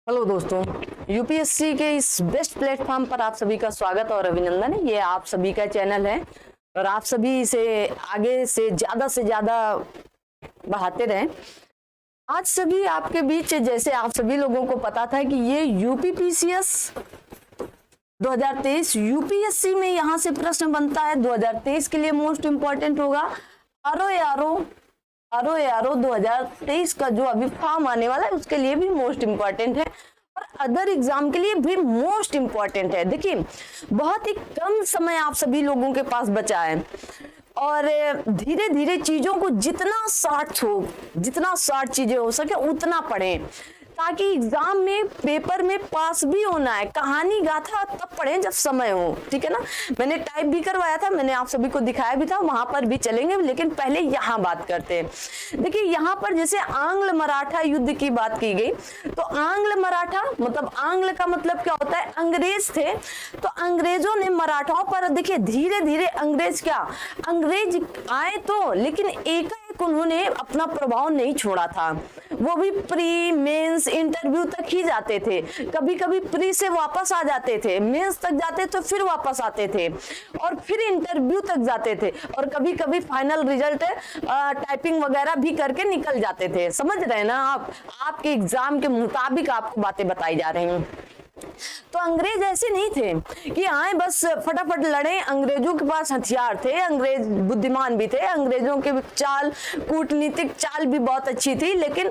Hello दोस्तों, UPSC के इस बेस्ट प्लेटफॉर्म पर आप सभी का स्वागत और अभिनंदन है। ये आप सभी का चैनल है और आप सभी इसे आगे से ज्यादा बढ़ाते रहें। आज सभी आपके बीच, जैसे आप सभी लोगों को पता था कि ये यूपीपीसीएस 2023 यूपीएससी में यहाँ से प्रश्न बनता है, 2023 के लिए मोस्ट इंपॉर्टेंट होगा। आरओ 2023 का जो अभी फॉर्म आने वाला है उसके लिए भी मोस्ट इंपॉर्टेंट है और अदर एग्जाम के लिए भी मोस्ट इंपॉर्टेंट है। देखिए, बहुत ही कम समय आप सभी लोगों के पास बचा है और धीरे धीरे चीजों को जितना शॉर्ट चीजें हो सके उतना पढ़ें, ताकि एग्जाम में पेपर में पास भी होना है। कहानी गाथा तब पढ़ें जब समय हो, ठीक है ना। मैंने टाइप भी करवाया था, मैंने आप सभी को दिखाया भी था, वहां पर भी चलेंगे, लेकिन पहले यहाँ बात करते हैं। देखिए, यहाँ पर जैसे आंग्ल मराठा युद्ध की बात की गई, तो आंग्ल मराठा मतलब आंग्ल का मतलब क्या होता है, अंग्रेज थे। तो अंग्रेजों ने मराठाओं पर, देखिए धीरे धीरे अंग्रेज आए तो, लेकिन एकाएक उन्होंने अपना प्रभाव नहीं छोड़ा था। वो भी प्री मेंस इंटरव्यू तक ही जाते थे, कभी कभी प्री से वापस आ जाते थे, मेंस तक जाते तो फिर वापस आते थे और फिर इंटरव्यू तक जाते थे और कभी कभी फाइनल रिजल्ट टाइपिंग वगैरह भी करके निकल जाते थे। समझ रहे हैं ना आप, आपके एग्जाम के मुताबिक आपको बातें बताई जा रही हैं। तो अंग्रेज ऐसे नहीं थे कि आए बस फटाफट लड़े। अंग्रेजों के पास हथियार थे, अंग्रेज बुद्धिमान भी थे, अंग्रेजों के कूटनीतिक चाल भी बहुत अच्छी थी, लेकिन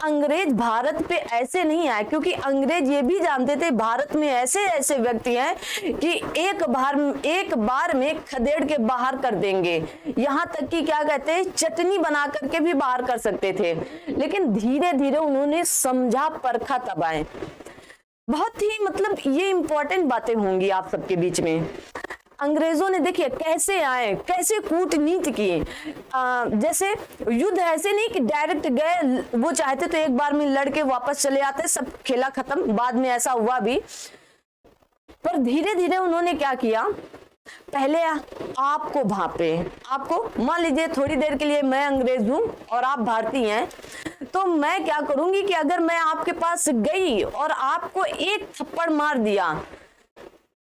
अंग्रेज भारत पे ऐसे नहीं आए, क्योंकि अंग्रेज ये भी जानते थे भारत में ऐसे ऐसे व्यक्ति हैं कि एक बार में खदेड़ के बाहर कर देंगे, यहाँ तक कि क्या कहते हैं, चटनी बना करके भी बाहर कर सकते थे। लेकिन धीरे धीरे उन्होंने समझा परखा तब आए। बहुत ही मतलब ये इंपॉर्टेंट बातें होंगी आप सबके बीच में। अंग्रेजों ने देखिए कैसे आए, कैसे कूटनीति किए। जैसे युद्ध ऐसे नहीं कि डायरेक्ट गए, वो चाहते तो एक बार में लड़के वापस चले आते, सब खेला खत्म। बाद में ऐसा हुआ भी, पर धीरे धीरे उन्होंने क्या किया, पहले आपको भापे। आपको मान लीजिए थोड़ी देर के लिए मैं अंग्रेज हूं और आप भारतीय हैं, तो मैं क्या करूंगी कि अगर मैं आपके पास गई और आपको एक थप्पड़ मार दिया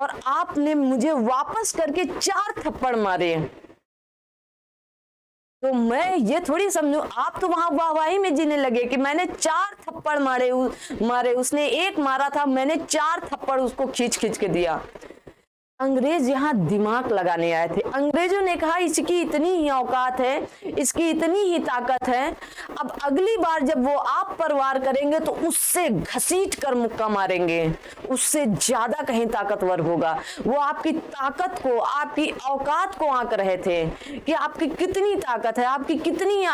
और आपने मुझे वापस करके 4 थप्पड़ मारे, तो मैं ये थोड़ी समझू, आप तो वहां वाहवाही में जीने लगे कि मैंने 4 थप्पड़ मारे, उसने एक मारा था, मैंने 4 थप्पड़ उसको खींच के दिया। अंग्रेज यहाँ दिमाग लगाने आए थे। अंग्रेजों ने कहा इसकी इतनी ही औकात है, इसकी इतनी ही ताकत है, अब अगली बार जब वो आप पर वार करेंगे तो उससे घसीट कर मुक्का मारेंगे, उससे ज्यादा कहीं ताकतवर होगा। वो आपकी ताकत को, आपकी औकात को आंक रहे थे कि आपकी कितनी ताकत है, आपकी कितनी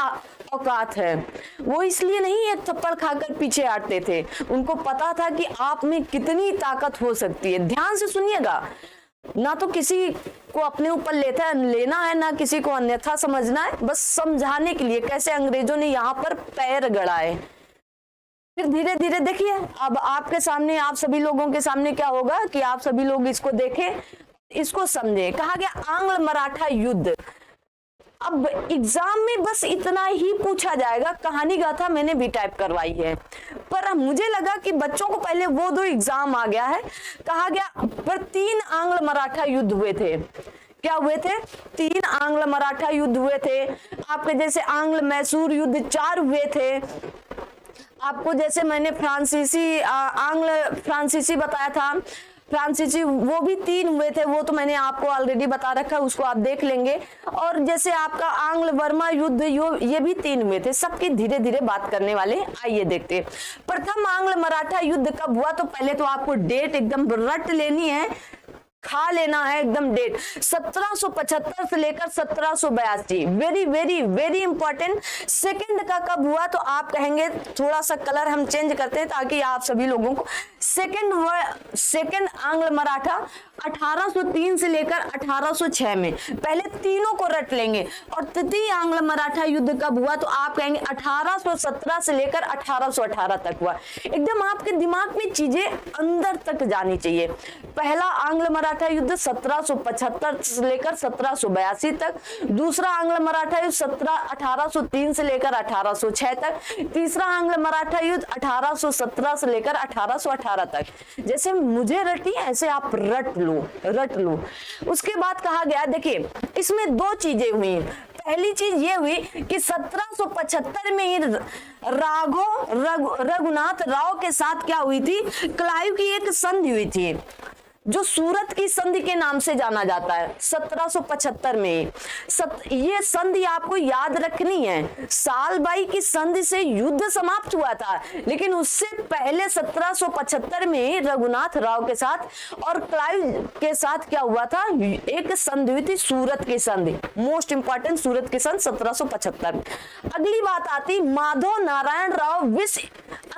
औकात है। वो इसलिए नहीं एक थप्पड़ खाकर पीछे हटते थे, उनको पता था कि आप में कितनी ताकत हो सकती है। ध्यान से सुनिएगा, ना तो किसी को अपने ऊपर लेना है, ना किसी को अन्यथा समझना है, बस समझाने के लिए कैसे अंग्रेजों ने यहाँ पर पैर गड़ाए। फिर धीरे धीरे देखिए, अब आपके सामने, आप सभी लोगों के सामने क्या होगा कि आप सभी लोग इसको देखें, इसको समझें। कहा गया आंग्ल मराठा युद्ध। अब एग्जाम में बस इतना ही पूछा जाएगा, कहानी गाथा मैंने भी टाइप करवाई है, पर मुझे लगा कि बच्चों को पहले वो 2 एग्जाम आ गया है। कहा गया पर 3 आंग्ल मराठा युद्ध हुए थे। क्या हुए थे? 3 आंग्ल मराठा युद्ध हुए थे। आपके जैसे आंग्ल मैसूर युद्ध 4 हुए थे। आपको जैसे मैंने आंग्ल फ्रांसीसी बताया था, फ्रांसीसी वो भी 3 हुए थे, वो तो मैंने आपको ऑलरेडी बता रखा है, उसको आप देख लेंगे। और जैसे आपका आंग्ल वर्मा युद्ध ये भी 3 हुए थे। सबकी धीरे धीरे बात करने वाले, आइए देखते हैं। प्रथम आंग्ल मराठा युद्ध कब हुआ, तो पहले तो आपको डेट एकदम रट लेनी है, खा लेना है एकदम डेट। 1775 से लेकर 1782, very very very important. Second का कब हुआ, तो आप कहेंगे, थोड़ा सा कलर हम चेंज करते हैं ताकि आप सभी लोगों को, सेकंड आंग्ल मराठा 1803 से लेकर 1806 में, पहले तीनों को रट लेंगे। और तृतीय आंग्ल मराठा युद्ध कब हुआ, तो आप कहेंगे 1817 से लेकर 1818 तक हुआ। एकदम आपके दिमाग में चीजें अंदर तक जानी चाहिए। पहला आंग्ल मराठा मराठा युद्ध 1775 से लेकर 1782 तक, दूसरा आंग्ल मराठा युद्ध 1803 से लेकर 1806 तक, तीसरा आंग्ल मराठा युद्ध 1817 से लेकर 1818 तक। जैसे मुझे रटी ऐसे आप रट लो। उसके बाद कहा गया, देखिए इसमें दो चीजें हुई। पहली चीज ये हुई कि 1775 में ही रघुनाथ राव के साथ क्या हुई थी, क्लाइव की एक संधि हुई थी जो सूरत की संधि के नाम से जाना जाता है 1775 में। ये संधि आपको याद रखनी है, सालबाई की संधि से युद्ध समाप्त हुआ था, लेकिन उससे पहले 1775 में रघुनाथ राव के साथ और क्लाइव के साथ क्या हुआ था, एक संधि हुई थी, सूरत की संधि, मोस्ट इंपॉर्टेंट सूरत की संधि 1775 में। अगली बात आती माधव नारायण राव विश्व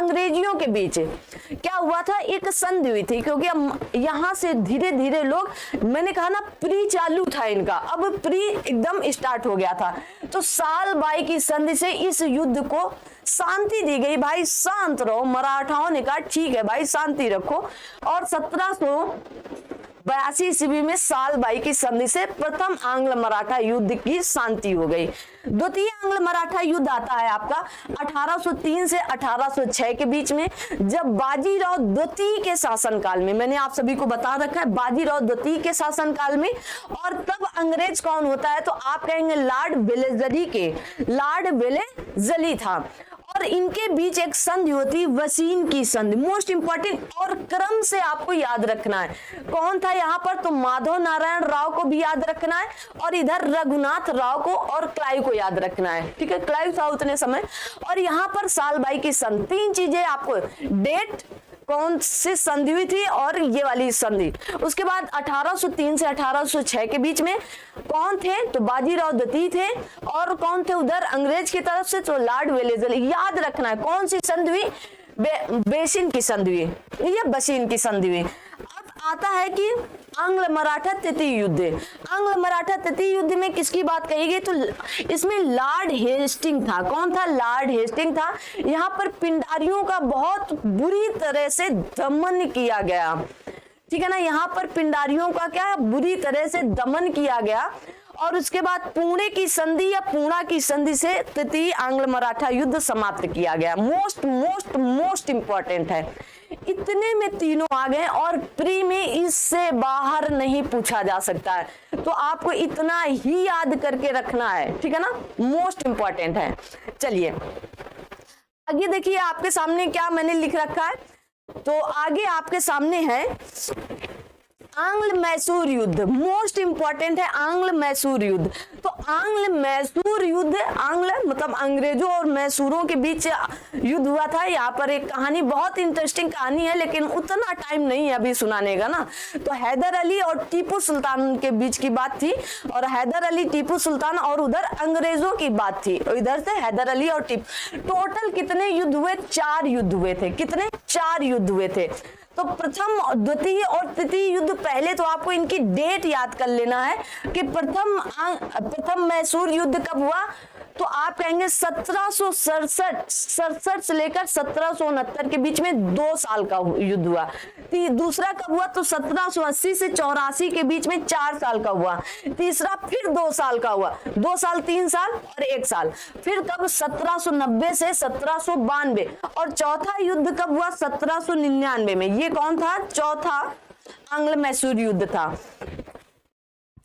अंग्रेजियों के बीच क्या हुआ था, एक संधि हुई थी, क्योंकि यहाँ से धीरे धीरे लोग, मैंने कहा ना प्री चालू था इनका, अब प्री एकदम स्टार्ट हो गया था। तो सालबाई की संधि से इस युद्ध को शांति दी गई, भाई शांत रहो। मराठाओं ने कहा ठीक है भाई शांति रखो, और 1782 ईस्वी में सालबाई की संधि से प्रथम आंग्ल मराठा युद्ध की शांति हो गई। द्वितीय आंग्ल मराठा युद्ध आता है आपका 1803 से 1806 के बीच में, जब बाजीराव द्वितीय के शासनकाल में, मैंने आप सभी को बता रखा है बाजीराव द्वितीय के शासनकाल में, और तब अंग्रेज कौन होता है तो आप कहेंगे लॉर्ड वेलेस्ली था, और इनके बीच एक संधि होती वसीन की संधि, मोस्ट इंपॉर्टेंट, और क्रम से आपको याद रखना है कौन था यहाँ पर, तो माधव नारायण राव को भी याद रखना है, और इधर रघुनाथ राव को और क्लाइव को याद रखना है, ठीक है, क्लाइव था उतने समय, और यहाँ पर सालबाई की संधि। तीन चीजें आपको, डेट कौन सी संधि हुई थी और ये वाली संधि। उसके बाद 1803 से 1806 के बीच में कौन थे तो बाजीराव द्वितीय थे, और कौन थे उधर अंग्रेज की तरफ से तो लॉर्ड वेलेस्ली। याद रखना है कौन सी संधि हुई, बेसिन की संधि हुई, ये बसीन की संधि हुई। अब आता है कि आंग्ल मराठा तृतीय युद्ध। आंग्ल मराठा तृतीय युद्ध में किसकी बात कही गई तो इसमें लॉर्ड हेस्टिंग था। कौन था, लॉर्ड हेस्टिंग था। यहाँ पर पिंडारियों का बहुत बुरी तरह से दमन किया गया, ठीक है ना, यहाँ पर पिंडारियों का क्या बुरी तरह से दमन किया गया, और उसके बाद पुणे की संधि या पूर्णा की संधि से तृतीय आंग्ल मराठा युद्ध समाप्त किया गया। मोस्ट इंपॉर्टेंट है। इतने में तीनों आ गए, और प्री में इससे बाहर नहीं पूछा जा सकता है, तो आपको इतना ही याद करके रखना है, ठीक है ना, मोस्ट इंपॉर्टेंट है। चलिए आगे देखिए आपके सामने क्या मैंने लिख रखा है, तो आगे आपके सामने है आंग्ल मैसूर युद्ध। मोस्ट इंपॉर्टेंट है आंग्ल मैसूर युद्ध। तो आंग्ल मैसूर युद्ध, आंग्ल मतलब अंग्रेजों और मैसूरों के बीच युद्ध हुआ था। यहाँ पर एक कहानी, बहुत इंटरेस्टिंग कहानी है, लेकिन उतना टाइम नहीं है अभी सुनाने का ना। तो हैदर अली और टीपू सुल्तान के बीच की बात थी, और हैदर अली टीपू सुल्तान, और उधर अंग्रेजों की बात थी, इधर से हैदर अली और टीपू। टोटल कितने युद्ध हुए, 4 युद्ध हुए थे। कितने, 4 युद्ध हुए थे। तो प्रथम, द्वितीय और तृतीय युद्ध, पहले तो आपको इनकी डेट याद कर लेना है कि प्रथम मैसूर युद्ध कब हुआ, तो आप कहेंगे 1767 से लेकर 1769 के बीच में 2 साल का युद्ध हुआ। दूसरा कब हुआ तो 1780 से 84 के बीच में 4 साल का हुआ। तीसरा फिर 2 साल का हुआ, 2 साल 3 साल और 1 साल। फिर कब 1790 से 1792, और चौथा युद्ध कब हुआ 1799 में। ये कौन था, चौथा आंग्ल मैसूर युद्ध था।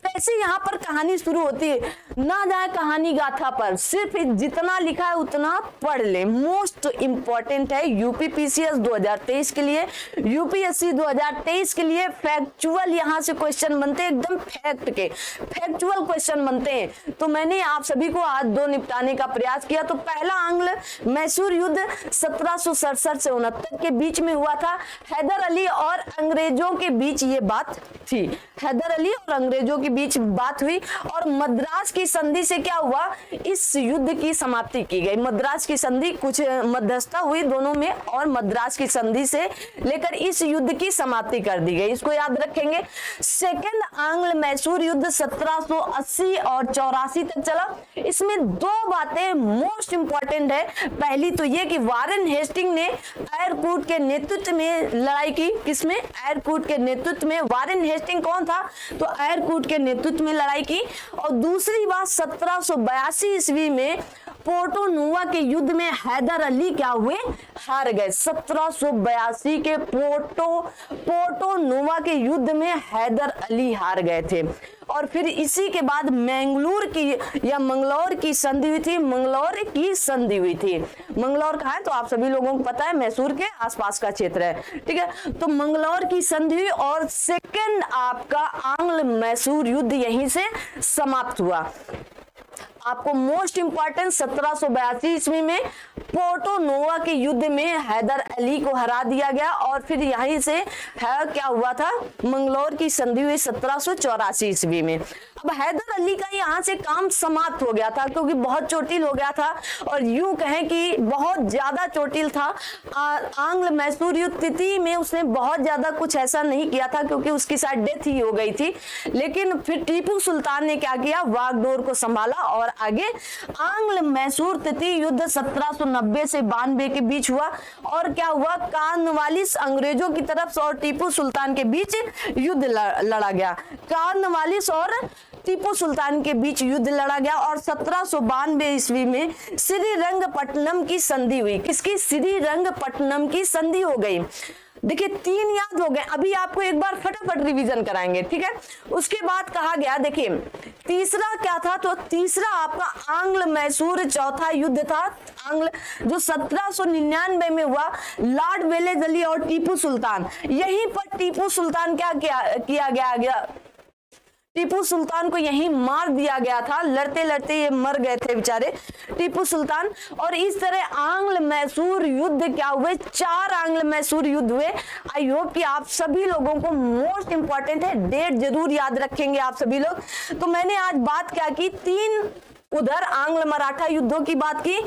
कैसे यहाँ पर कहानी शुरू होती है, ना जाए कहानी गाथा पर, सिर्फ जितना लिखा है उतना पढ़ ले। मोस्ट इंपॉर्टेंट है यूपीपीसीएस 2023 के लिए, यूपीएससी 2023 के लिए। फैक्चुअल यहाँ से क्वेश्चन बनते हैं, एकदम फैक्ट के फैक्चुअल क्वेश्चन बनते हैं। तो मैंने आप सभी को आज 2 निपटाने का प्रयास किया। तो पहला आंग्ल मैसूर युद्ध 1767 से 69 के बीच में हुआ था। हैदर अली और अंग्रेजों के बीच ये बात थी, हैदर अली और अंग्रेजों के बीच बात हुई, और मद्रास की संधि से क्या हुआ, इस युद्ध की समाप्ति की गई। मद्रास की संधि कुछ मध्यस्थता हुई दोनों में और मद्रास की संधि से लेकर इस युद्ध की समाप्ति कर दी गई, इसको याद रखेंगे। सेकेंड आंग्ल मैसूर युद्ध 1780 और 84 तक चला। इसमें दो बातें मोस्ट इंपॉर्टेंट है। पहली तो ये कि वारेन हेस्टिंग ने एयरकूट के नेतृत्व में लड़ाई की। किसमें? एयरकूट के नेतृत्व में। वारेन हेस्टिंग कौन था? तो एयरकूट के नेतृत्व में लड़ाई की। और दूसरी बात 1782 ईस्वी में पोर्टो नोवा के युद्ध में हैदर अली क्या हुए? हार गए। 1782 के पोर्टो नोवा के युद्ध में हैदर अली हार गए थे। और फिर इसी के बाद मैंगलोर की या मंगलौर की संधि हुई थी। मंगलौर की संधि हुई थी। मंगलौर कहाँ है? तो आप सभी लोगों को पता है, मैसूर के आसपास का क्षेत्र है, ठीक है। तो मंगलौर की संधि हुई और सेकेंड आपका आंग्ल मैसूर युद्ध यहीं से समाप्त हुआ। आपको मोस्ट इंपॉर्टेंट 1782 ईस्वी में पोर्टो नोवा के युद्ध में हैदर अली को हरा दिया गया और फिर यहीं से है क्या हुआ था, मंगलौर की संधि हुई 1784 ईस्वी में। अब हैदर अली का यहाँ से काम समाप्त हो गया था क्योंकि बहुत चोटिल हो गया था और यूं कहें कि बहुत ज्यादा चोटिल था। आंग्ल मैसूर युद्ध तिथि में उसने बहुत ज्यादा कुछ ऐसा नहीं किया था क्योंकि उसकी शायद डेथ ही हो गई थी। लेकिन फिर टीपू सुल्तान ने क्या किया, वागडोर को संभाला और आगे आंग्ल मैसूर तिथि युद्ध 1790 से 92 के बीच हुआ। और क्या हुआ, कार्नवालिस अंग्रेजों की तरफ और टीपू सुल्तान के बीच युद्ध लड़ा गया। कार्नवालिस और टीपू सुल्तान के बीच युद्ध लड़ा गया और 1792 ईस्वी में श्रीरंगपट्टनम की संधि हुई। किसकी? श्रीरंगपट्टनम की संधि हो गई। देखिए 3 याद हो गए। अभी आपको एक बार फटाफट रिवीजन कराएंगे, ठीक है। उसके बाद कहा गया, देखिए तीसरा क्या था, तो तीसरा आपका आंग्ल मैसूर चौथा युद्ध था। आंग्ल जो 1799 में हुआ, लॉर्ड वेलेस्ली और टीपू सुल्तान। यहीं पर टीपू सुल्तान क्या किया गया टीपू सुल्तान को यहीं मार दिया गया था। लड़ते लड़ते ये मर गए थे बेचारे टीपू सुल्तान। और इस तरह आंग्ल मैसूर युद्ध क्या हुए, 4 आंग्ल मैसूर युद्ध हुए। आई होप कि आप सभी लोगों को मोस्ट इंपॉर्टेंट है, डेट जरूर याद रखेंगे आप सभी लोग। तो मैंने आज बात क्या की, 3 उधर आंग्ल मराठा युद्धों की बात की।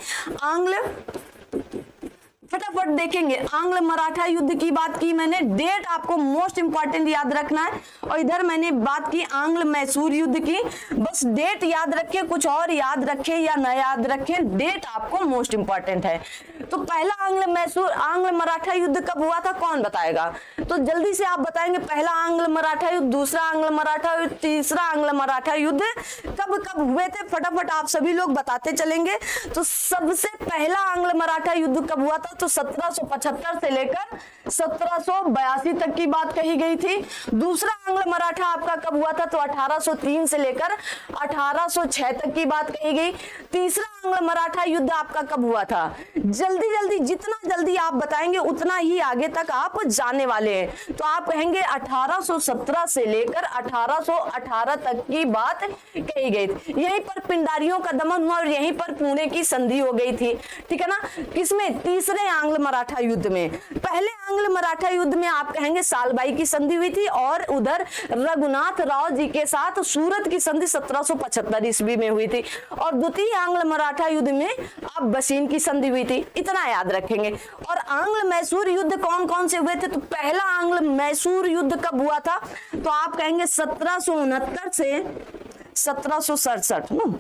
फटाफट देखेंगे, आंग्ल मराठा युद्ध की बात की मैंने, डेट आपको मोस्ट इंपॉर्टेंट याद रखना है। और इधर मैंने बात की आंग्ल मैसूर युद्ध की। बस डेट याद रखें, कुछ और याद रखें या न याद रखें, डेट आपको मोस्ट इंपॉर्टेंट है। तो पहला आंग्ल मराठा युद्ध कब हुआ था, कौन बताएगा? तो जल्दी से आप बताएंगे। पहला आंग्ल मराठा युद्ध, दूसरा आंग्ल मराठा युद्ध, तीसरा आंग्ल मराठा युद्ध कब कब हुए थे? फटाफट आप सभी लोग बताते चलेंगे। तो सबसे पहला आंग्ल मराठा युद्ध कब हुआ था? तो 1775 से लेकर 1782 तक की बात कही गई थी। दूसरा आंग्ल मराठा आपका कब हुआ था? तो 1803 से लेकर 1806 तक की बात कही गई। तीसरा आंग्ल मराठा युद्ध आपका कब हुआ था? जल्दी जल्दी, जितना जल्दी आप बताएंगे उतना ही आगे तक आप जाने वाले हैं। तो आप कहेंगे 1817 से लेकर 1818 तक की बात कही गई थी। यहीं पर पिंडारियों का दमन हुआ और यहीं पर पुणे की संधि हो गई थी, ठीक है ना। किसमें? तीसरे आंग्ल मराठा युद्ध में। पहले आंग्ल मराठा युद्ध में आप कहेंगे सालबाई की संधि हुई थी और उधर रघुनाथ राव जी के साथ सूरत की संधि 1775 ईस्वी में हुई थी। और द्वितीय आंग्ल मराठा युद्ध में आप बसीन की संधि हुई थी, इतना याद रखेंगे। और आंग्ल मैसूर युद्ध कौन कौन से हुए थे? तो पहला आंग्ल मैसूर युद्ध कब हुआ था? तो आप कहेंगे 1769 से 1767 ना,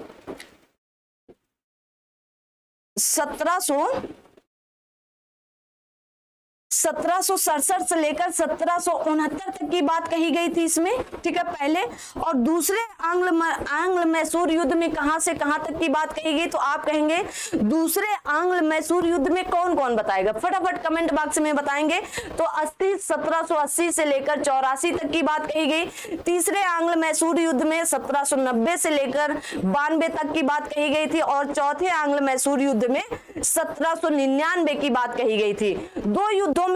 1767 से लेकर 1769 तक की बात कही गई थी इसमें, ठीक है, पहले। और दूसरे आंग्ल मैसूर युद्ध में कहां से कहां तक की बात कही गई? तो आप कहेंगे दूसरे आंग्ल मैसूर युद्ध में कौन कौन बताएगा? फटाफट कमेंट बॉक्स में बताएंगे। तो 1780 से लेकर 84 तक की बात कही गई। तीसरे आंग्ल मैसूर युद्ध में 1790 से लेकर 92 तक की बात कही गई थी। और चौथे आंग्ल मैसूर युद्ध में 1799 की बात कही गई थी। 2 युद्धों में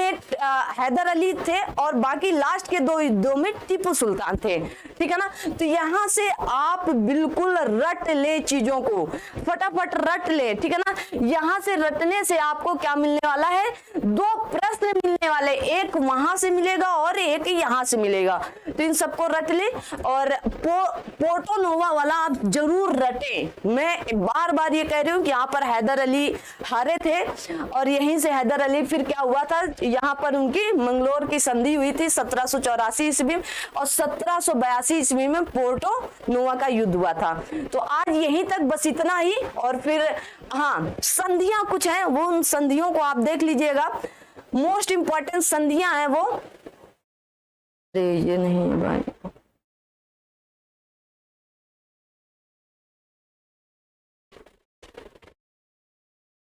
हैदर अली थे और बाकी लास्ट के 2 युद्धों में टीपू सुल्तान थे, ठीक है ना। तो यहां से आप बिल्कुल रट ले, चीजों को फटाफट रट ले, ठीक है ना। यहां से रटने से आपको क्या मिलने वाला है? 2 प्रश्न प्रश्न मिलने वाले, एक वहां से मिलेगा और एक यहाँ से मिलेगा, तो इन सबको रट ले। और पोर्टो नोवा वाला आप जरूर रटे। मैं बार बार ये कह रही हूँ कि यहाँ पर हैदर अली हारे थे और यहीं से हैदर अली फिर क्या हुआ था, यहाँ पर उनकी मंगलोर की संधि हुई थी 1784 ईस्वी में, और 1782 ईस्वी में पोर्टो नोवा का युद्ध हुआ था। तो आज यहीं तक बस इतना ही। और फिर हाँ, संधियां कुछ हैं, वो उन संधियों को आप देख लीजिएगा। मोस्ट इंपॉर्टेंट संधियां हैं वो, ये नहीं भाई,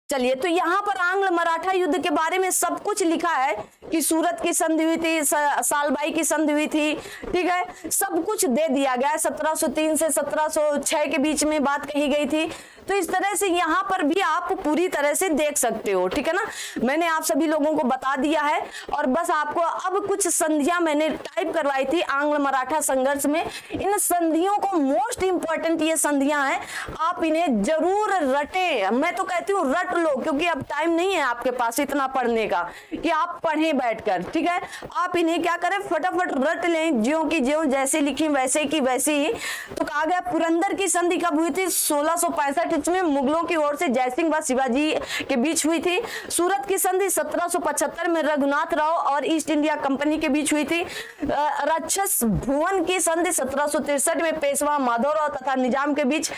चलिए। तो यहाँ पर आंग्ल मराठा युद्ध के बारे में सब कुछ लिखा है कि सूरत की संधि हुई थी, सालबाई की संधि हुई थी, ठीक है, सब कुछ दे दिया गया है। 1703 से 1706 के बीच में बात कही गई थी। तो इस तरह से यहाँ पर भी आप पूरी तरह से देख सकते हो, ठीक है ना। मैंने आप सभी लोगों को बता दिया है। और बस आपको अब कुछ संधियां मैंने टाइप करवाई थी आंग्ल मराठा संघर्ष में। इन संधियों को मोस्ट इंपॉर्टेंट ये संधियां हैं, आप इन्हें जरूर रटे। मैं तो कहती हूँ रट लो, क्योंकि अब टाइम नहीं है आपके पास इतना पढ़ने का कि आप पढ़ें बैठकर, ठीक है। आप इन्हें क्या करें, फटाफट रट लें, ज्यों की ज्यों, जैसे लिखी वैसे की वैसे ही। तो कहा गया पुरंदर की संधि कब हुई थी, 1665 में मुगलों की ओर से जयसिंह व शिवाजी के बीच हुई थी। सूरत की संधि 1775 में रघुनाथ राव और ईस्ट इंडिया कंपनी के बीच हुई थी। राक्षस भुवन की संधि 1763 में पेशवा माधवराव तथा निजाम के बीच।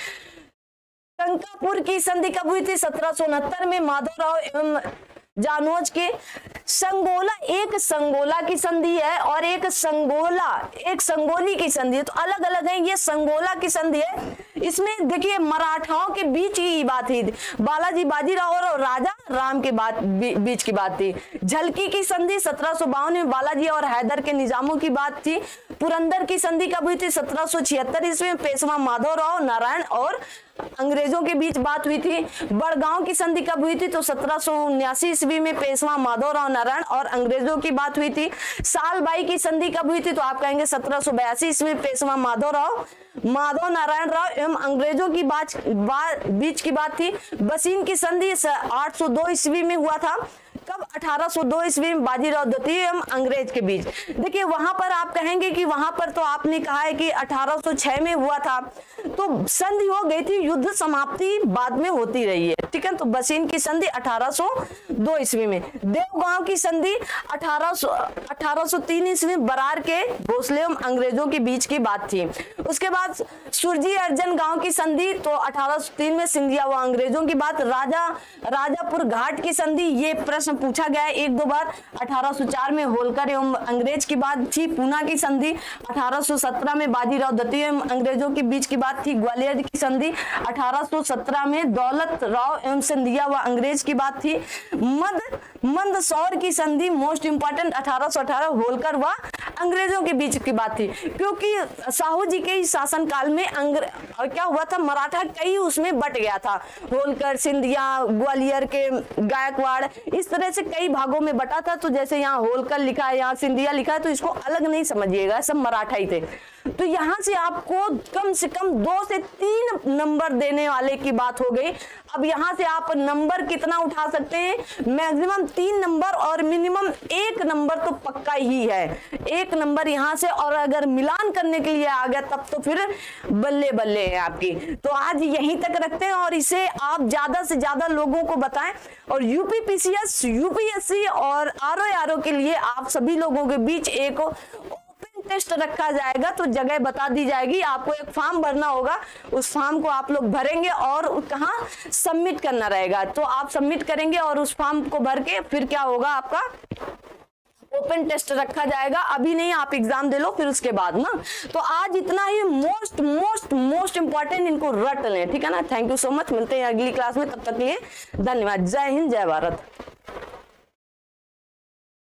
टंकापुर की संधि कब हुई थी, 1769 में माधवराव एवं जानोज के। संगोला, एक संगोला की संधि है और एक संगोली की संधि है, तो अलग अलग है। ये संगोला की संधि है, इसमें देखिए मराठाओं के बीच की बात थी, बालाजी बाजीराव और राजा राम के बीच की बात थी। झलकी की संधि 1752 में बालाजी और हैदर के निजामों की बात थी। पुरंदर की संधि कब हुई थी, 1776 ईस्वी में पेशवा माधवराव नारायण और अंग्रेजों के बीच बात हुई थी। बड़गांव की संधि कब हुई थी, तो 1779 ईस्वी में पेशवा माधवराव नारायण और अंग्रेजों की बात हुई थी। सालबाई की संधि कब हुई थी, तो आप कहेंगे 1782 ईस्वी में पेशवा माधव नारायण राव एवं अंग्रेजों की बीच की बात थी। बसीन की संधि 802 ईस्वी में हुआ था। कब, 1802 ईस्वी में बाजीराव द्वितीय एवं अंग्रेज के बीच। देखिए वहां पर आप कहेंगे कि वहां पर तो आपने कहा है कि 1806 में हुआ था, तो संधि हो गई थी, युद्ध समाप्ति बाद में होती रही है, ठीक है। तो बसीन की संधि 1802 ईस्वी में। देवगांव की संधि 1803 ईस्वी में बरार के भोसले एवं अंग्रेजों के बीच की बात थी। उसके बाद सुरजी अर्जन गांव की संधि तो 1803 में सिंधिया व अंग्रेजों की बात। राजापुर घाट की संधि, ये प्रश्न पूछा गया है एक दो बार। 1804 में होलकर एवं अंग्रेज की बात थी। पूना की संधि 1817 में बाजीराव द्वितीय एवं अंग्रेजों के बीच की बात थी। ग्वालियर की संधि 1817 में दौलत राव एवं सिंधिया व अंग्रेज की बात थी। मंदसौर की संधि मोस्ट इंपॉर्टेंट 1818 होलकर व अंग्रेजों के बीच की बात थी, क्योंकि साहू जी के शासन काल में क्या हुआ था, मराठा कई उसमें बट गया था। होलकर, सिंधिया, ग्वालियर के गायकवाड़, इस तरह से कई भागों में बटा था। तो जैसे यहाँ होलकर लिखा है, यहाँ सिंधिया लिखा है, तो इसको अलग नहीं समझिएगा, सब मराठा ही थे। तो यहाँ से आपको कम से कम 2 से 3 नंबर देने वाले की बात हो गई। अब यहाँ से आप नंबर कितना उठा सकते हैं, मैक्सिमम 3 नंबर और मिनिमम 1 नंबर तो पक्का ही है। 1 नंबर यहाँ से, और अगर मिलान करने के लिए आ गया तब तो फिर बल्ले बल्ले है आपकी। तो आज यहीं तक रखते हैं और इसे आप ज्यादा से ज्यादा लोगों को बताएं। और यूपीपीसीएस, यूपीएससी और आरओ के लिए आप सभी लोगों के बीच एक टेस्ट रखा जाएगा, तो जगह बता दी जाएगी। आपको एक फॉर्म भरना होगा, उस फॉर्म को आप लोग भरेंगे और कहाँ सबमिट करना रहेगा। तो आप सबमिट करेंगे और उस फॉर्म को भर के फिर क्या होगा, आपका ओपन टेस्ट रखा जाएगा। अभी नहीं, आप एग्जाम दे लो फिर उसके बाद ना। तो आज इतना ही, मोस्ट इंपॉर्टेंट इनको रट लें, ठीक है ना। थैंक यू सो मच, मिलते हैं अगली क्लास में, तब तक के लिए धन्यवाद। जय हिंद, जय भारत।